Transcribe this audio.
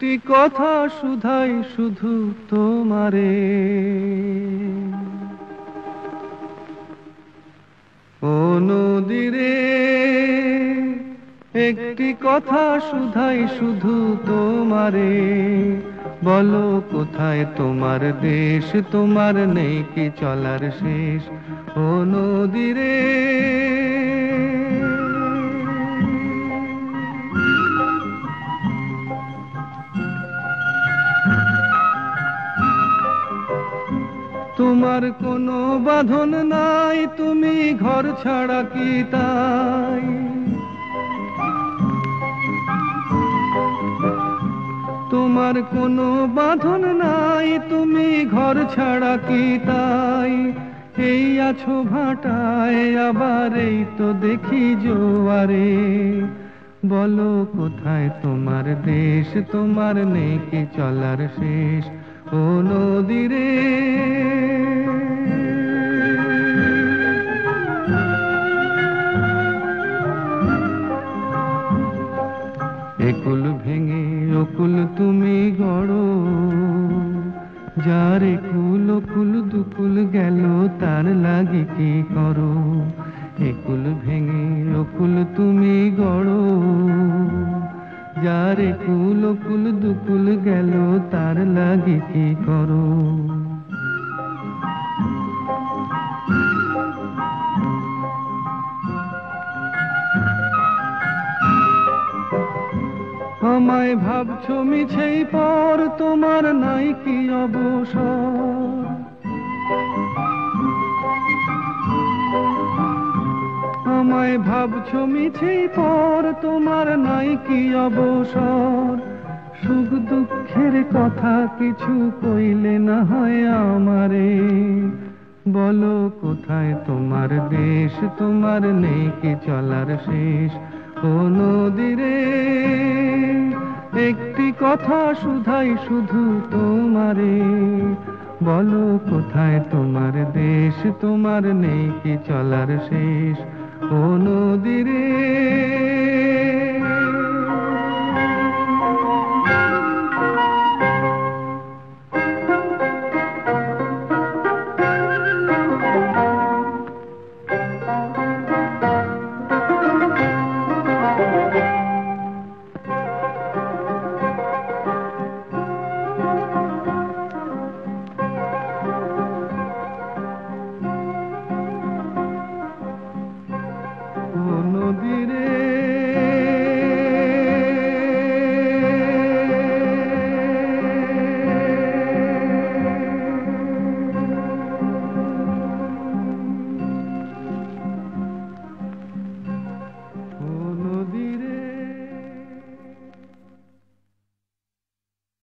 একটি কথা শুধাই শুধু তোমারে, ও নদীরে একটি কথা শুধাই শুধু তোমারে, বলো কোথায় তোমার দেশ, তোমার নেই কি চলার শেষ, ও নদীরে। তোমার কোনো বাঁধন নাই, তুমি ঘর ছাড়া কি তাই, তোমার কোনো বাঁধন নাই, তুমি ঘর ছাড়া কি তাই, এই আছো ভাটায় আবার এই তো দেখি জোয়ারে, বলো কোথায় তোমার দেশ, তোমার নেই কি চলার শেষ, ও নদীরে। একুল ভেঙে অকুল তুমি গড়ো, যার একুল অকুল দুকুল গেল তার লাগি কি করো, একুল ভেঙে অকুল তুমি গড়ো, যার একুল অকুল দুকুল গেল তার লাগি কি করো। আমায় ভাবছো মিছেই পর, তোমার নাই কি অবসর, আমায় ভাবছো মিছেই পর, তোমার নাই কি অবসর, সুখ দুঃখের কথা কিছু কইলে না হয় আমারে, বলো কোথায় তোমার দেশ, তোমার নেই কি চলার শেষ, ও নদীরে একটি কথা শুধাই শুধু তোমারে, বলো কোথায় তোমার দেশ, তোমার নেই কি চলার শেষ, ও নদীরে।